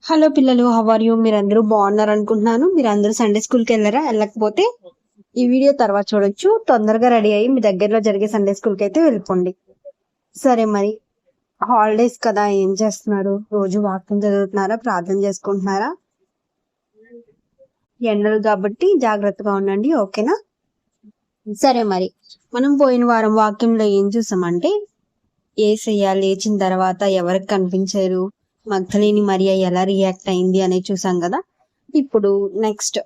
Hello పిల్లలు, how are you? మీరందరూ బాగున్నారు అనుకుంటున్నాను. మీరందరూ సండే స్కూల్కి వెళ్ళారా? వెళ్ళకపోతే ఈ వీడియో తర్వాత చూడొచ్చు. తొందరగా రెడీ అయ్యి మీ దగ్గరలో జరిగే సండే స్కూల్కి అయితే వెళ్ళిపోండి. సరే, మరి హాలిడేస్ కదా, ఏం చేస్తున్నారు? రోజు వాక్యం చదువుతున్నారా? ప్రార్థన చేసుకుంటున్నారా? ఎండలు కాబట్టి జాగ్రత్తగా ఉండండి, ఓకేనా? సరే, మరి మనం పోయిన వారం వాక్యంలో ఏం చూసామంటే, యేసయ్య లేచిన తర్వాత ఎవరికి కనిపించారు, మగ్దలేని మరియ ఎలా రియాక్ట్ అయింది అనేది చూసాం కదా. ఇప్పుడు నెక్స్ట్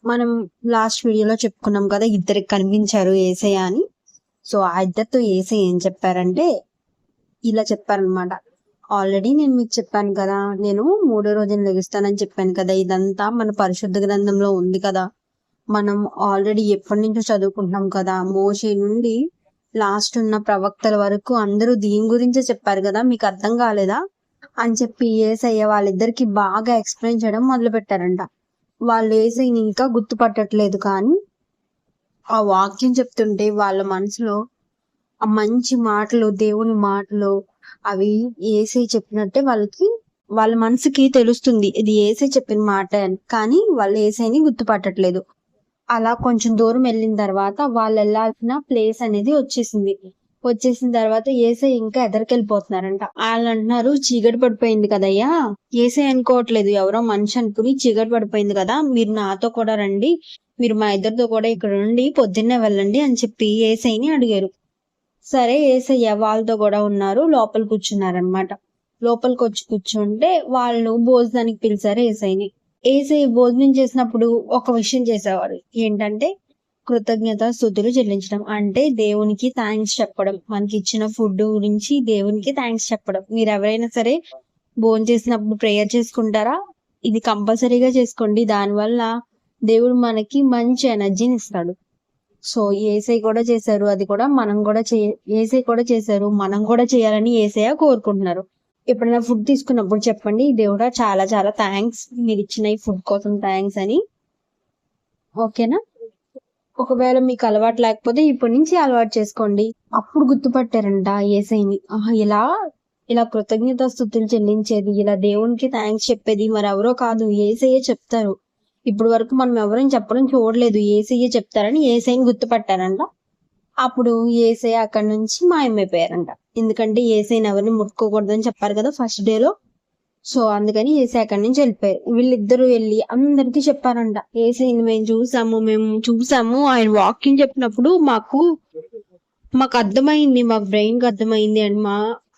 మనం లాస్ట్ వీడియోలో చెప్పుకున్నాం కదా, ఇద్దరికి కనిపించారు యేసయ్య అని. సో ఆ ఇద్దరితో యేసయ్య ఏం చెప్పారంటే ఇలా చెప్పారనమాట. ఆల్రెడీ నేను మీకు చెప్పాను కదా, నేను 3వ రోజున లెగుస్తానని చెప్పాను కదా. ఇదంతా మన పరిశుద్ధ గ్రంథంలో ఉంది కదా, మనం ఆల్రెడీ ఎప్పటి నుంచో చదువుకుంటున్నాం కదా. మోషే నుండి లాస్ట్ ఉన్న ప్రవక్తల వరకు అందరూ దీని గురించే చెప్పారు కదా, మీకు అర్థం కాలేదా అని చెప్పి యేసయ్య వాళ్ళిద్దరికి బాగా ఎక్స్ప్లెయిన్ చేయడం మొదలు పెట్టారంట. వాళ్ళు యేసయ్యని ఇంకా గుర్తుపట్టట్లేదు, కానీ ఆ వాక్యం చెప్తుంటే వాళ్ళ మనసులో ఆ మంచి మాటలు, దేవుని మాటలు, అవి యేసయ్య చెప్పినట్టే వాళ్ళ మనసుకి తెలుస్తుంది ఇది యేసయ్య చెప్పిన మాట అని. కానీ వాళ్ళు యేసయ్యని గుర్తుపట్టట్లేదు. అలా కొంచెం దూరం వెళ్ళిన తర్వాత వాళ్ళు వెళ్ళాల్సిన ప్లేస్ అనేది వచ్చేసిన తర్వాత యేసయ్య ఇంకా ఎదరికెళ్ళిపోతున్నారంట. వాళ్ళు అంటున్నారు, చీకటి పడిపోయింది కదయ్యా. యేసయ్య అనుకోవట్లేదు, ఎవరో మనిషి అనుకుని చీకటి పడిపోయింది కదా, మీరు నాతో కూడా రండి, మీరు మా ఇద్దరితో కూడా ఇక్కడ నుండి పొద్దున్నే వెళ్ళండి అని చెప్పి యేసయ్యని అడిగారు. సరే, యేసయ్య వాళ్ళతో కూడా ఉన్నారు, లోపల కూర్చున్నారనమాట. లోపలికి వచ్చి కూర్చుంటే వాళ్ళు భోజనానికి పిలిచారు యేసయ్యని. యేసయ్య భోజనం చేసినప్పుడు ఒక విషయం చేసేవారు, ఏంటంటే కృతజ్ఞత స్తుతులు చెల్లించడం. అంటే దేవునికి థ్యాంక్స్ చెప్పడం, మనకి ఇచ్చిన ఫుడ్ గురించి దేవునికి థ్యాంక్స్ చెప్పడం. మీరు ఎవరైనా సరే భోజనం చేసినప్పుడు ప్రేయర్ చేసుకుంటారా? ఇది కంపల్సరీగా చేసుకోండి, దానివల్ల దేవుడు మనకి మంచి ఎనర్జీని ఇస్తాడు. సో యేసయ్య కూడా చేశారు, అది కూడా మనం కూడా యేసయ్య కూడా చేశారు, మనం కూడా చేయాలని యేసయ్య కోరుకుంటున్నారు. ఎప్పుడైనా ఫుడ్ తీసుకున్నప్పుడు చెప్పండి, దేవుడా చాలా చాలా థ్యాంక్స్, మీరు ఇచ్చిన ఈ ఫుడ్ కోసం థ్యాంక్స్ అని. ఓకేనా? ఒకవేళ మీకు అలవాటు లేకపోతే ఇప్పటి నుంచి అలవాటు చేసుకోండి. అప్పుడు గుర్తుపట్టారంట యేసయ్యని. ఇలా కృతజ్ఞత స్తుతులు చెల్లించేది, ఇలా దేవునికి థ్యాంక్స్ చెప్పేది మరి ఎవరో కాదు, యేసయ్యే చెప్తారు. ఇప్పుడు వరకు మనం ఎవరైనా చెప్పడం చూడలేదు, యేసయ్యే చెప్తారని యేసయ్యని గుర్తుపట్టారంట. అప్పుడు యేసయ్య అక్కడి నుంచి మాయమైపోయారంట. ఎందుకంటే యేసయ్యని ఎవరిని ముట్టుకోకూడదని చెప్పారు కదా ఫస్ట్ డేలో. సో అందుకని యేసయ్య అక్కడి నుంచి వెళ్ళిపోయారు. వీళ్ళిద్దరూ వెళ్ళి అందరికీ చెప్పారంట, యేసయ్యని మేము చూసాము, ఆయన వాకింగ్ చెప్పినప్పుడు మాకు అర్థమైంది, మా బ్రెయిన్ కి అర్థమైంది అండ్ మా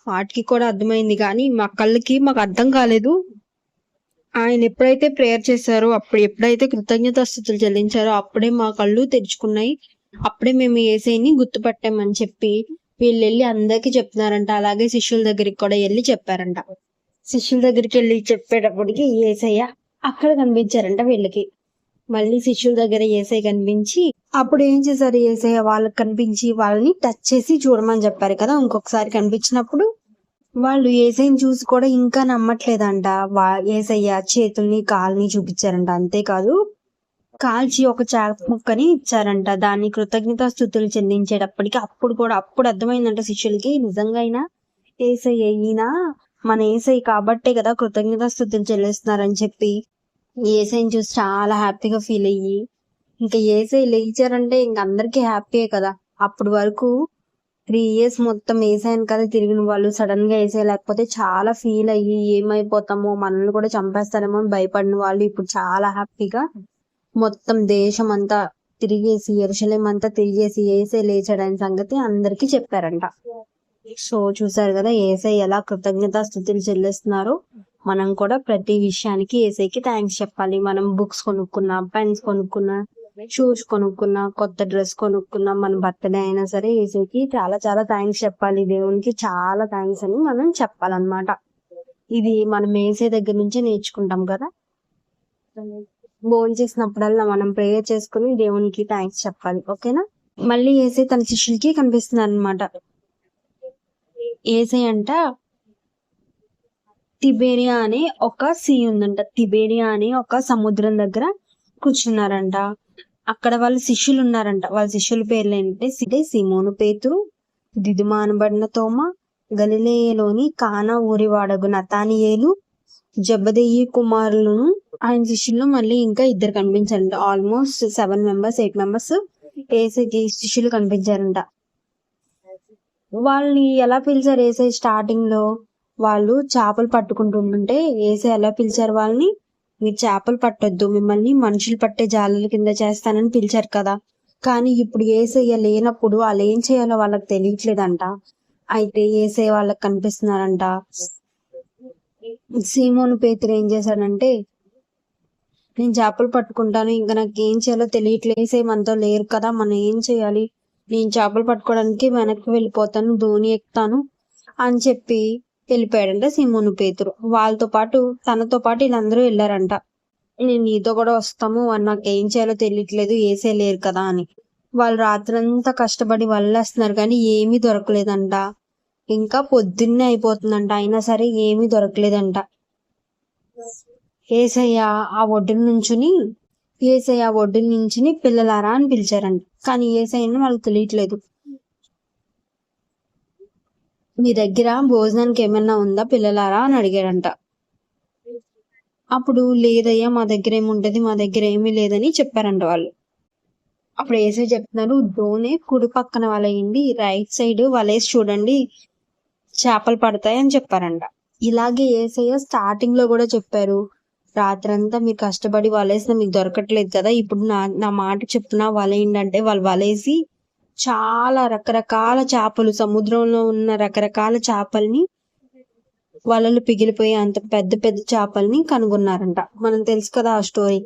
హార్ట్ కి కూడా అర్థమైంది, కానీ మా కళ్ళకి మాకు అర్థం కాలేదు. ఆయన ఎప్పుడైతే ప్రేయర్ చేశారో, ఎప్పుడైతే కృతజ్ఞతాస్తుతులు చెల్లించారో అప్పుడే మా కళ్ళు తెరుచుకున్నాయి, అప్పుడే మేము యేసయ్యని గుర్తుపట్టామని చెప్పి వీళ్ళు వెళ్ళి అందరికీ చెప్తున్నారంట. అలాగే శిష్యుల దగ్గరికి కూడా వెళ్ళి చెప్పారంట. శిష్యుల దగ్గరికి వెళ్ళి చెప్పేటప్పటికి యేసయ్య అక్కడ కనిపించారంట వీళ్ళకి. మళ్ళీ శిష్యుల దగ్గర యేసయ్య కనిపించి అప్పుడు ఏం చేశారు, యేసయ్య వాళ్ళకి కనిపించి వాళ్ళని టచ్ చేసి చూడమని చెప్పారు కదా. ఇంకొకసారి కనిపించినప్పుడు వాళ్ళు యేసయ్యని చూసి కూడా ఇంకా నమ్మట్లేదంట. యేసయ్య చేతుల్ని కాల్ని చూపించారంట. అంతేకాదు, కాల్చి ఒక చేప ముక్కని ఇచ్చారంట. దాన్ని కృతజ్ఞతా స్తుతులు చెల్లించేటప్పటికి అప్పుడు అర్థమైందంట శిష్యులకి, నిజంగా అయినా యేసయ్య ఈయన మన యేసయ్య కాబట్టే కదా కృతజ్ఞతా స్తుతులు చెల్లిస్తున్నారని చెప్పి యేసయ్యని చూసి చాలా హ్యాపీగా ఫీల్ అయ్యి, ఇంకా యేసయ్య లేచారంటే ఇంక అందరికీ హ్యాపీయే కదా. అప్పుడు వరకు 3 years మొత్తం యేసయ్యని కదా తిరిగిన వాళ్ళు సడన్ గా యేసయ్య లేకపోతే చాలా ఫీల్ అయ్యి ఏమైపోతామో, మనల్ని కూడా చంపేస్తారేమో అని భయపడిన వాళ్ళు ఇప్పుడు చాలా హ్యాపీగా మొత్తం దేశం అంతా తిరిగేసి, యెరూషలేం అంతా తిరిగేసి యేసయ్య లేచాడని సంగతి అందరికీ చెప్పారంట. సో చూసారు కదా యేసయ్య ఎలా కృతజ్ఞతా స్తుతులు చెల్లిస్తున్నారు. మనం కూడా ప్రతి విషయానికి యేసయ్యకి థ్యాంక్స్ చెప్పాలి. మనం బుక్స్ కొనుక్కున్నా, పెన్స్ కొనుక్కున్నా, షూస్ కొనుక్కున్నా, కొత్త డ్రెస్ కొనుక్కున్నా, మన బర్త్డే అయినా సరే యేసయ్యకి చాలా చాలా థ్యాంక్స్ చెప్పాలి, దేవునికి చాలా థ్యాంక్స్ అని మనం చెప్పాలన్నమాట. ఇది మనం యేసయ్య దగ్గర నుంచే నేర్చుకుంటాం కదా. భోజనం చేసినప్పుడల్లా మనం ప్రేయర్ చేసుకుని దేవునికి థ్యాంక్స్ చెప్పాలి, ఓకేనా? మళ్ళీ యేసయ్య తన శిష్యులకి కనిపిస్తున్నారు అనమాట. యేసయ్య అంట తిబేరియా అనే ఒక సీ ఉందంట, తిబేరియా అనే ఒక సముద్రం దగ్గర కూర్చున్నారంట. అక్కడ వాళ్ళ శిష్యులు ఉన్నారంట. వాళ్ళ శిష్యుల పేర్లు ఏంటంటే సీమోను పేతురు, దిదుమ అనబడిన తోమ, గలిలయలోని కానా ఊరివాడగు నతానియేలు, జబదయి కుమారులను ఆయన శిష్యులు మళ్ళీ ఇంకా ఇద్దరు కనిపించారంట. ఆల్మోస్ట్ 7 మెంబర్స్ 8 మెంబర్స్ ఏసైకి శిష్యులు కనిపించారంట. వాళ్ళని ఎలా పిలిచారు ఏసై స్టార్టింగ్ లో? వాళ్ళు చేపలు పట్టుకుంటుంటే ఏసై ఎలా పిలిచారు వాళ్ళని? మీరు చేపలు పట్టొద్దు, మిమ్మల్ని మనుషులు పట్టే జాలల కింద చేస్తానని పిలిచారు కదా. కానీ ఇప్పుడు ఏసయ్య లేనప్పుడు వాళ్ళు ఏం చేయాలో వాళ్ళకి తెలియట్లేదంట. అయితే ఏసయ్య వాళ్ళకి కనిపిస్తున్నారంట. సీమోను పేతురు ఏం చేశాడంటే, నేను చేపలు పట్టుకుంటాను, ఇంకా నాకు ఏం చేయాలో తెలియట్లేదు, ఏసయ్య మనతో లేరు కదా, మనం ఏం చేయాలి, నేను చేపలు పట్టుకోవడానికి వెనక్కి వెళ్ళిపోతాను, ధోని ఎక్కుతాను అని చెప్పి వెళ్ళిపోయాడంట సీమోను పేతురు. వాళ్ళతో పాటు తనతో పాటు వీళ్ళందరూ వెళ్ళారంట. నేను నీతో కూడా వస్తాము, నాకు ఏం చేయాలో తెలియట్లేదు, ఏసే లేరు కదా అని. వాళ్ళు రాత్రంతా కష్టపడి వల్లేస్తున్నారు కానీ ఏమీ దొరకలేదంట. ఇంకా పొద్దున్నే అయిపోతుందంట, అయినా సరే ఏమీ దొరకలేదంట. ఏసయ్య ఆ ఒడ్డున నుంచుని పిల్లలారా అని పిలిచారంట. కానీ ఏసయ్యని వాళ్ళకి తెలియట్లేదు. మీ దగ్గర భోజనానికి ఏమన్నా ఉందా పిల్లలారా అని అడిగాడంట. అప్పుడు లేదయ్యా, మా దగ్గర ఏముంటది, మా దగ్గర ఏమీ లేదని చెప్పారంట వాళ్ళు. అప్పుడు ఏసై చెప్తున్నారు, ధోని కుడి పక్కన వలయండి, రైట్ సైడ్ వలేసి చూడండి, చేపలు పడతాయి అని చెప్పారంట. ఇలాగే ఏసయ్య స్టార్టింగ్ లో కూడా చెప్పారు, రాత్రంతా మీరు కష్టపడి వలేసిన మీకు దొరకట్లేదు కదా, ఇప్పుడు నా మాట చెప్తున్నా వలేయండి అంటే వాళ్ళు వలేసి చాలా రకరకాల చేపలు, సముద్రంలో ఉన్న రకరకాల చేపల్ని, వలలు పిగిలిపోయి అంత పెద్ద పెద్ద చేపల్ని కనుగొన్నారంట. మనం తెలుసు కదా ఆ స్టోరీ.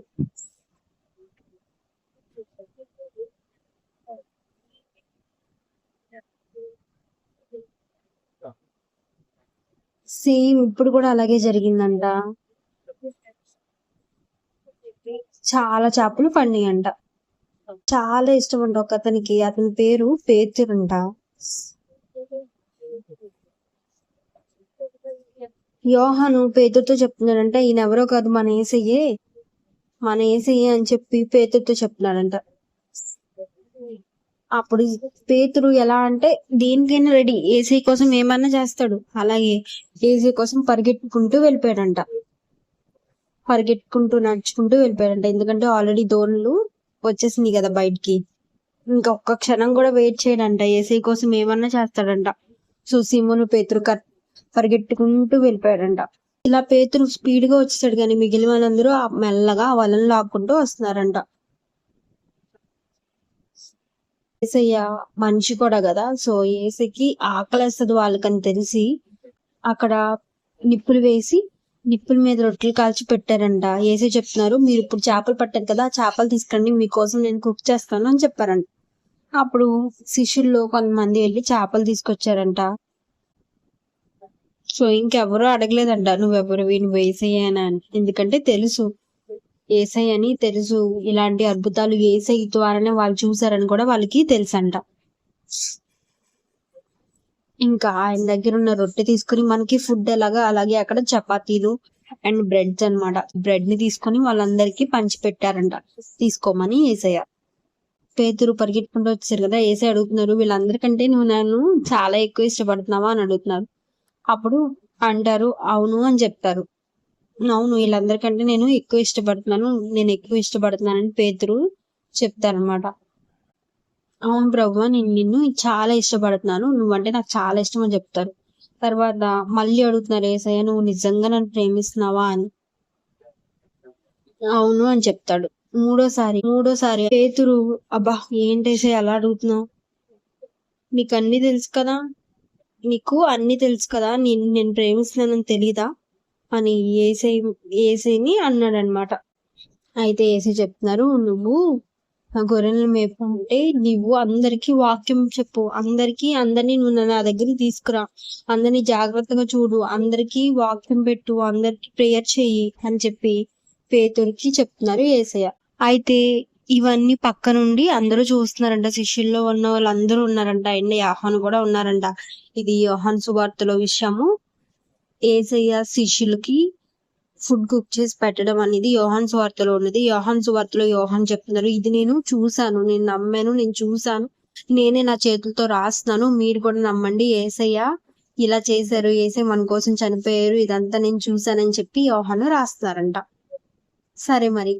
సేమ్ ఇప్పుడు కూడా అలాగే జరిగిందంట. చాలా చేపలు పడినాయంట. చాలా ఇష్టం అంట ఒక అతనికి, అతని పేరు పేతురంట. యోహాను పేతురుతో చెప్తున్నాడంట, ఈయన ఎవరో కాదు మన యేసయ్యే అని చెప్పి పేతురుతో చెప్తున్నాడంట. అప్పుడు పేతురు ఎలా అంటే దేనికైనా రెడీ, ఏసీ కోసం ఏమన్నా చేస్తాడు. అలాగే ఏసీ కోసం పరిగెట్టుకుంటూ వెళ్ళిపోయాడంట. నడుచుకుంటూ వెళ్ళిపోయాడంట. ఎందుకంటే ఆల్రెడీ దోణులు వచ్చేసింది కదా బయటికి. ఇంకా ఒక్క క్షణం కూడా వెయిట్ చేయడంట, ఏసీ కోసం ఏమన్నా చేస్తాడంట. సో సీమోను పేతురు పరిగెట్టుకుంటూ వెళ్ళిపోయాడంట. ఇలా పేతురు స్పీడ్ గా వచ్చేసాడు కానీ మిగిలిన వాళ్ళందరూ మెల్లగా వలను లాక్కుంటూ వస్తున్నారంట. ఏసయ్య మనిషి కూడా కదా, సో ఏసైకి ఆకలేస్తుంది వాళ్ళకని తెలిసి అక్కడ నిప్పుల మీద రొట్టెలు కాల్చి పెట్టారంట. ఏసై చెప్తున్నారు, మీరు ఇప్పుడు చేపలు పట్టారు కదా, చేపలు తీసుకురండి, మీకోసం నేను కుక్ చేస్తాను అని చెప్పారంట. అప్పుడు శిష్యుల్లో కొంతమంది వెళ్ళి చేపలు తీసుకొచ్చారంట. సో ఇంకెవరూ అడగలేదంట, నువ్వెవరు, నువ్వు ఏసయ్యనా అని. ఎందుకంటే తెలుసు, ఏసై అని తెలుసు, ఇలాంటి అద్భుతాలు ఏసై ద్వారానే వాళ్ళు చూసారని కూడా వాళ్ళకి తెలుసంట. ఇంకా ఆయన దగ్గర ఉన్న రొట్టె తీసుకుని మనకి ఫుడ్ ఎలాగా అలాగే అక్కడ చపాతీలు అండ్ బ్రెడ్స్ అన్నమాట. బ్రెడ్ ని తీసుకొని వాళ్ళందరికీ పంచి పెట్టారంట, తీసుకోమని. ఏసయ్య పేతురు పరిగెట్టుకుంటూ వచ్చారు కదా, ఏసై అడుగుతున్నారు, వీళ్ళందరికంటే నువ్వు నన్ను చాలా ఎక్కువ ఇష్టపడుతున్నావా అని అడుగుతున్నారు. అప్పుడు అంటారు, అవును అని చెప్తారు. అవును, వీళ్ళందరికంటే నేను ఎక్కువ ఇష్టపడుతున్నానని పేతురు చెప్తారనమాట. అవును ప్రభు, నేను నిన్ను చాలా ఇష్టపడుతున్నాను, నువ్వంటే నాకు చాలా ఇష్టం అని చెప్తారు. తర్వాత మళ్ళీ అడుగుతున్నారు, ఏసయ్య నువ్వు నిజంగా నన్ను ప్రేమిస్తున్నావా అని. అవును అని చెప్తాడు. మూడోసారి పేతురు, అబ్బా ఏంటేసయ్య అలా అడుగుతున్నావు, నీకు అన్ని తెలుసు కదా, నేను ప్రేమిస్తున్నానని తెలీదా అని ఏసైని అన్నాడనమాట. అయితే ఏసై చెప్తున్నారు, నువ్వు గొర్రెలను మేపుకుంటే నువ్వు అందరికి వాక్యం చెప్పు, అందరినీ నువ్వు నా దగ్గరికి తీసుకురా, అందరినీ జాగ్రత్తగా చూడు, అందరికి వాక్యం పెట్టు, అందరికి ప్రేయర్ చెయ్యి అని చెప్పి పేతురికి చెప్తున్నారు ఏసయ్య. అయితే ఇవన్నీ పక్క నుండి అందరూ చూస్తున్నారంట, శిష్యుల్లో ఉన్న వాళ్ళందరూ ఉన్నారంట, అండ్ యోహాను కూడా ఉన్నారంట. ఇది యోహాను సువార్తలో విషయము. ఏసయ్య శిష్యులకి ఫుడ్ కుక్ చేసి పెట్టడం అనేది యోహాను సువార్తలో ఉన్నది. యోహాను సువార్తలో యోహాను చెప్తున్నారు, ఇది నేను చూశాను, నేను నమ్మాను, నేను చూశాను, నేనే నా చేతులతో రాస్తున్నాను, మీరు కూడా నమ్మండి. ఏసయ్య ఇలా చేశారు, యేసయ్య మన కోసం చనిపోయారు, ఇదంతా నేను చూశానని చెప్పి యోహాను రాస్తున్నారంట. సరే మరి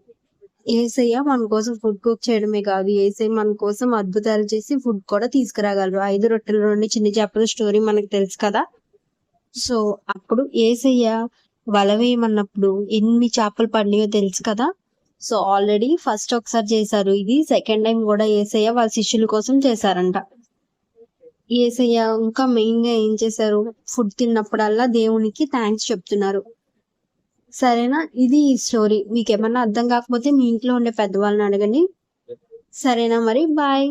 యేసయ్య మన కోసం ఫుడ్ కుక్ చేయడమే కాదు, యేసయ్య మన కోసం అద్భుతాలు చేసి ఫుడ్ కూడా తీసుకురాగలరు. 5 రొట్టెల నుండి చిన్న చేపల స్టోరీ మనకు తెలుసు కదా. సో అప్పుడు యేసయ్య వల వేయమన్నప్పుడు ఎన్ని చేపలు పడినాయో తెలుసు కదా. సో ఆల్రెడీ ఫస్ట్ ఒకసారి చేశారు, ఇది సెకండ్ టైం కూడా యేసయ్య వాళ్ళ శిష్యుల కోసం చేశారంట. యేసయ్య ఇంకా మెయిన్ గా ఏం చేశారు, ఫుడ్ తిన్నప్పుడల్లా దేవునికి థ్యాంక్స్ చెప్తున్నారు. సరేనా, ఇది ఈ స్టోరీ. మీకు ఏమన్నా అర్థం కాకపోతే మీ ఇంట్లో ఉండే పెద్దవాళ్ళని అడగండి. సరేనా మరి, బాయ్.